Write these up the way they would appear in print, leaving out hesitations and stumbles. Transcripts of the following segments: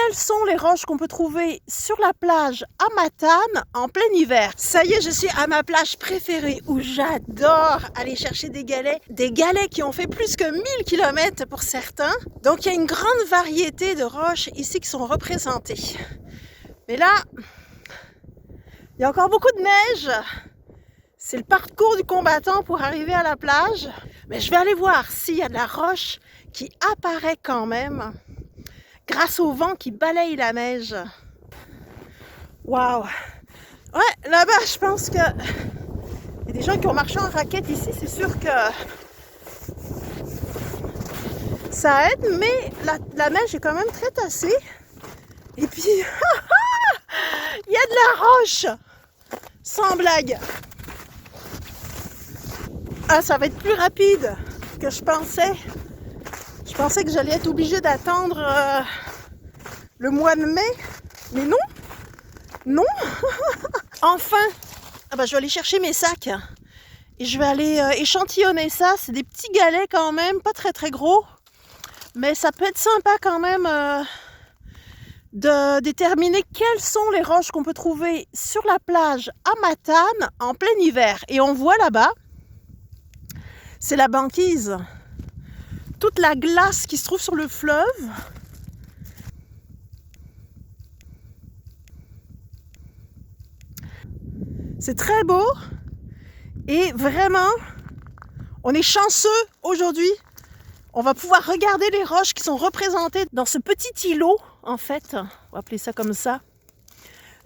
quelles sont les roches qu'on peut trouver sur la plage à Matane en plein hiver. Ça y est, je suis à ma plage préférée où j'adore aller chercher des galets qui ont fait plus que 1000 km pour certains. Donc il y a une grande variété de roches ici qui sont représentées. Mais là, il y a encore beaucoup de neige. C'est le parcours du combattant pour arriver à la plage. Mais je vais aller voir s'il y a de la roche qui apparaît quand même grâce au vent qui balaye la neige. Waouh! Ouais, là-bas, je pense que il y a des gens qui ont marché en raquette ici. C'est sûr que ça aide, mais la neige est quand même très tassée. Et puis, il y a de la roche! Sans blague! Ah, ça va être plus rapide que je pensais. Je pensais que j'allais être obligée d'attendre le mois de mai. Mais non! Non! Enfin! Ah bah, je vais aller chercher mes sacs. Et je vais aller échantillonner ça. C'est des petits galets quand même, pas très très gros. Mais ça peut être sympa quand même de déterminer quelles sont les roches qu'on peut trouver sur la plage à Matane en plein hiver. Et on voit là-bas, c'est la banquise. Toute la glace qui se trouve sur le fleuve. C'est très beau. Et vraiment, on est chanceux aujourd'hui. On va pouvoir regarder les roches qui sont représentées dans ce petit îlot, en fait. On va appeler ça comme ça.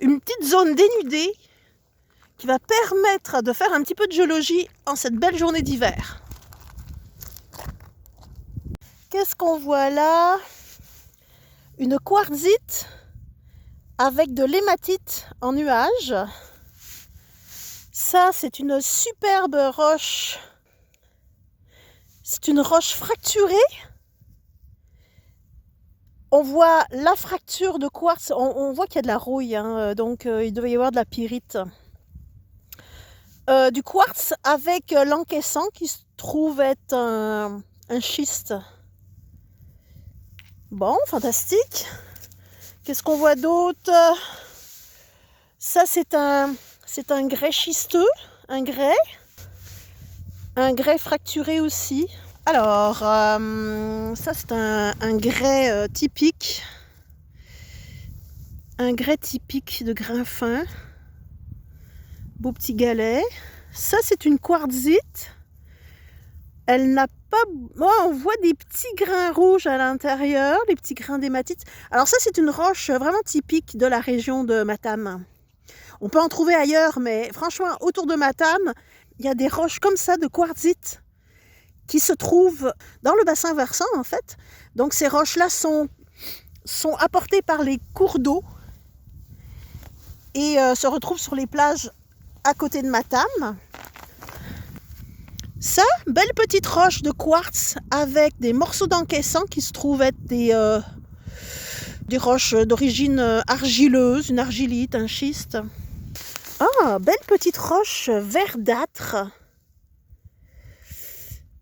Une petite zone dénudée qui va permettre de faire un petit peu de géologie en cette belle journée d'hiver. Qu'est-ce qu'on voit là? Une quartzite avec de l'hématite en nuage. Ça, c'est une superbe roche. C'est une roche fracturée. On voit la fracture de quartz. On voit qu'il y a de la rouille, hein, donc il devait y avoir de la pyrite. Du quartz avec l'encaissant qui se trouve être un schiste. Bon, fantastique. Qu'est-ce qu'on voit d'autre? Ça, c'est un grès schisteux, un grès fracturé aussi. Alors, ça, c'est un grès typique. Un grès typique de grain fin. Beau petit galet. Ça, c'est une quartzite. Elle n'a pas... Oh, on voit des petits grains rouges à l'intérieur, des petits grains d'hématite. Alors ça, c'est une roche vraiment typique de la région de Matane. On peut en trouver ailleurs, mais franchement, autour de Matane, il y a des roches comme ça de quartzite qui se trouvent dans le bassin versant, en fait. Donc ces roches-là sont apportées par les cours d'eau et se retrouvent sur les plages à côté de Matane. Ça, belle petite roche de quartz avec des morceaux d'encaissant qui se trouvent être des roches d'origine argileuse, une argilite, un schiste. Ah, belle petite roche verdâtre.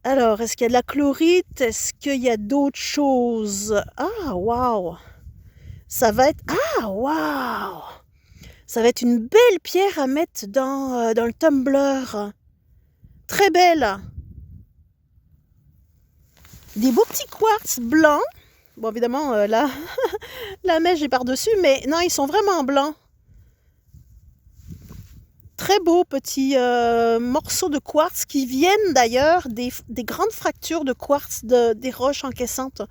Alors, est-ce qu'il y a de la chlorite? Est-ce qu'il y a d'autres choses? Ah, waouh! Ça va être... Ah, waouh! Ça va être une belle pierre à mettre dans le tumbler. Très belle. Des beaux petits quartz blancs. Bon, évidemment, là, la neige est par-dessus, mais non, ils sont vraiment blancs. Très beaux petits morceaux de quartz qui viennent d'ailleurs des grandes fractures de quartz des roches encaissantes.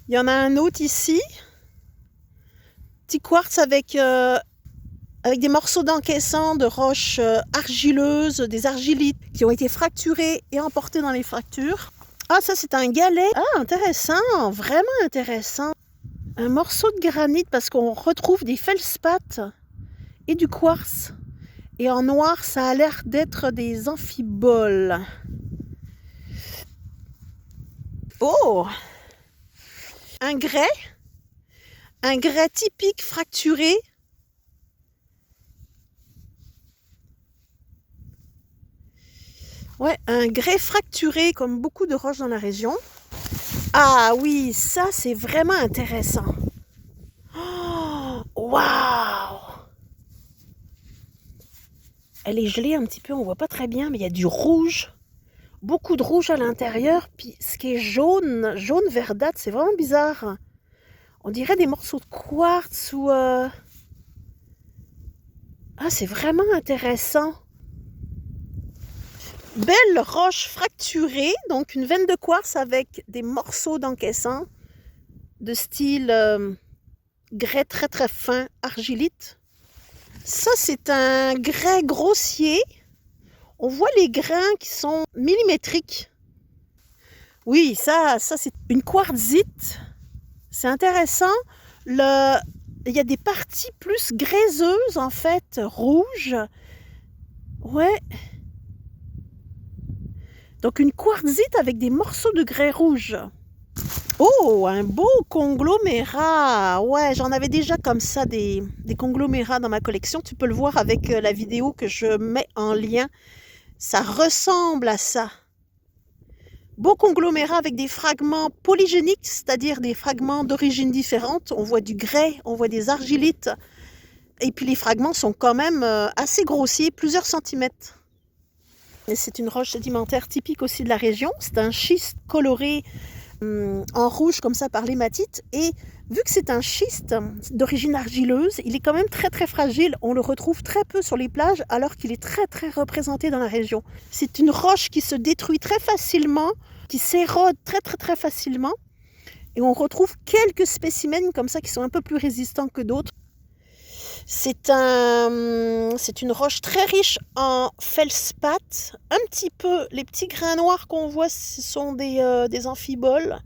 Il y en a un autre ici. Petit quartz avec des morceaux d'encaissant de roches argileuses, des argilites qui ont été fracturées et emportées dans les fractures. Ah, ça c'est un galet. Ah, intéressant, vraiment intéressant. Un morceau de granit parce qu'on retrouve des feldspaths et du quartz. Et en noir, ça a l'air d'être des amphiboles. Oh! Un grès typique fracturé. Ouais, un grès fracturé comme beaucoup de roches dans la région. Ah oui, ça c'est vraiment intéressant. Waouh! Elle est gelée un petit peu, on voit pas très bien, mais il y a du rouge. Beaucoup de rouge à l'intérieur. Puis ce qui est jaune, jaune verdâtre, c'est vraiment bizarre. On dirait des morceaux de quartz ou... Ah, c'est vraiment intéressant. Belle roche fracturée, donc une veine de quartz avec des morceaux d'encaissant de style grès très très fin, argilite. Ça, c'est un grès grossier. On voit les grains qui sont millimétriques. Oui, ça c'est une quartzite. C'est intéressant. Il y a des parties plus graiseuses, en fait, rouges. Ouais. Donc, une quartzite avec des morceaux de grès rouge. Oh, un beau conglomérat. Ouais, j'en avais déjà comme ça des conglomérats dans ma collection. Tu peux le voir avec la vidéo que je mets en lien. Ça ressemble à ça. Beau conglomérat avec des fragments polygéniques, c'est-à-dire des fragments d'origine différente. On voit du grès, on voit des argilites. Et puis les fragments sont quand même assez grossiers, plusieurs centimètres. Et c'est une roche sédimentaire typique aussi de la région. C'est un schiste coloré en rouge comme ça par l'hématite, et vu que c'est un schiste d'origine argileuse, il est quand même très très fragile. On le retrouve très peu sur les plages alors qu'il est très très représenté dans la région. C'est une roche qui se détruit très facilement, qui s'érode très très très facilement, et on retrouve quelques spécimens comme ça qui sont un peu plus résistants que d'autres. C'est une roche très riche en feldspath. Un petit peu, les petits grains noirs qu'on voit, ce sont des amphiboles.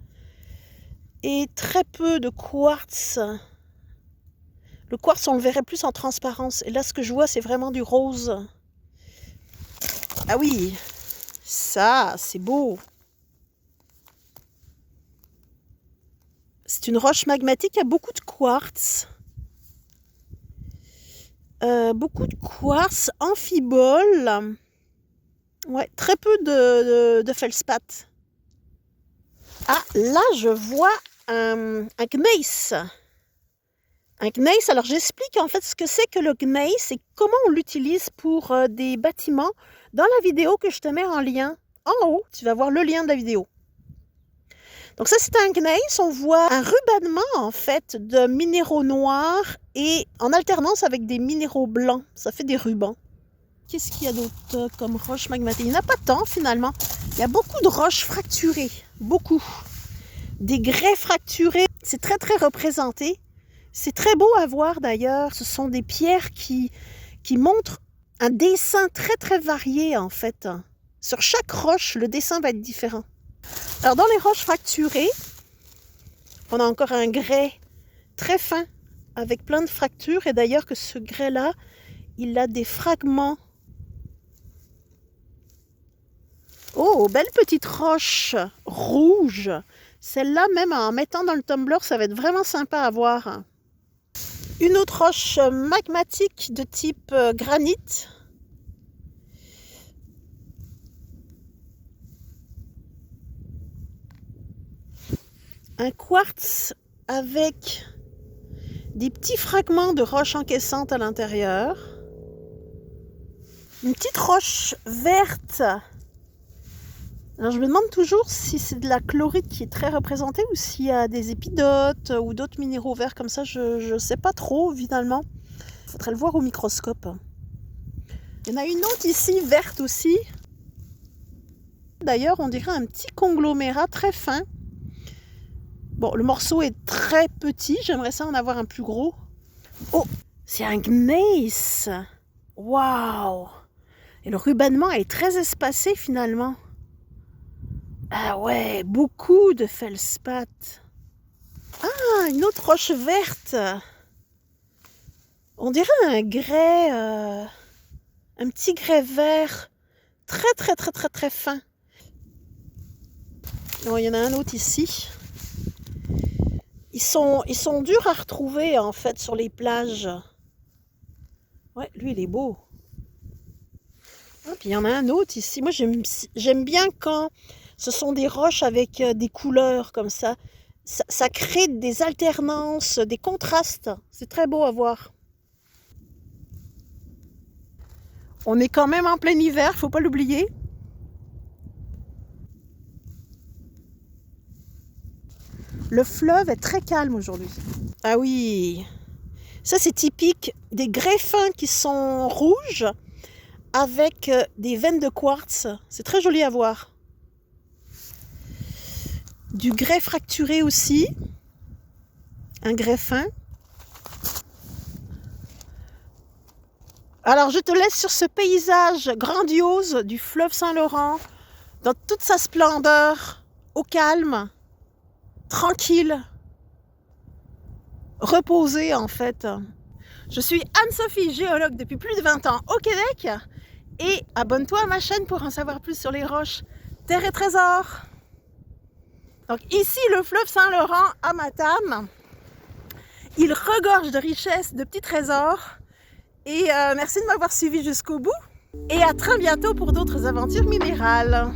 Et très peu de quartz. Le quartz, on le verrait plus en transparence. Et là, ce que je vois, c'est vraiment du rose. Ah oui, ça, c'est beau. C'est une roche magmatique, il y a beaucoup de quartz. Beaucoup de quartz, amphibole. Ouais, très peu de feldspath. Ah, là, je vois un gneiss. Un gneiss, alors j'explique en fait ce que c'est que le gneiss et comment on l'utilise pour des bâtiments dans la vidéo que je te mets en lien. En haut, tu vas voir le lien de la vidéo. Donc ça, c'est un gneiss. On voit un rubannement en fait de minéraux noirs et en alternance avec des minéraux blancs. Ça fait des rubans. Qu'est-ce qu'il y a d'autre comme roche magmatique? Il n'y en a pas tant finalement. Il y a beaucoup de roches fracturées. Beaucoup. Des grès fracturés. C'est très très représenté. C'est très beau à voir d'ailleurs. Ce sont des pierres qui montrent un dessin très très varié en fait. Sur chaque roche, le dessin va être différent. Alors dans les roches fracturées, on a encore un grès très fin avec plein de fractures. Et d'ailleurs que ce grès-là, il a des fragments. Oh, belle petite roche rouge. Celle-là, même en mettant dans le tumbler, ça va être vraiment sympa à voir. Une autre roche magmatique de type granit. Un quartz avec des petits fragments de roche encaissante à l'intérieur. Une petite roche verte. Alors je me demande toujours si c'est de la chlorite qui est très représentée ou s'il y a des épidotes ou d'autres minéraux verts comme ça. Je ne sais pas trop finalement. Il faudrait le voir au microscope. Il y en a une autre ici, verte aussi. D'ailleurs, on dirait un petit conglomérat très fin. Bon, le morceau est très petit. J'aimerais ça en avoir un plus gros. Oh, c'est un gneiss. Waouh! Et le rubannement est très espacé finalement. Ah ouais, beaucoup de feldspath. Ah, une autre roche verte. On dirait un grès, un petit grès vert, très très très très très fin. Bon, il y en a un autre ici. Ils sont durs à retrouver en fait sur les plages. Ouais, lui il est beau. Ah, puis il y en a un autre ici. Moi j'aime bien quand ce sont des roches avec des couleurs comme ça. ça crée des alternances, des contrastes. C'est très beau à voir. On est quand même en plein hiver, faut pas l'oublier. Le fleuve est très calme aujourd'hui. Ah oui, ça c'est typique des greffins qui sont rouges avec des veines de quartz. C'est très joli à voir. Du grès fracturé aussi. Un greffin. Alors je te laisse sur ce paysage grandiose du fleuve Saint-Laurent, dans toute sa splendeur, au calme, tranquille, reposé en fait. Je suis Anne-Sophie, géologue depuis plus de 20 ans au Québec, et abonne-toi à ma chaîne pour en savoir plus sur les roches, terre et trésors. Donc ici le fleuve Saint-Laurent à Matane, il regorge de richesses, de petits trésors, et merci de m'avoir suivi jusqu'au bout, et à très bientôt pour d'autres aventures minérales.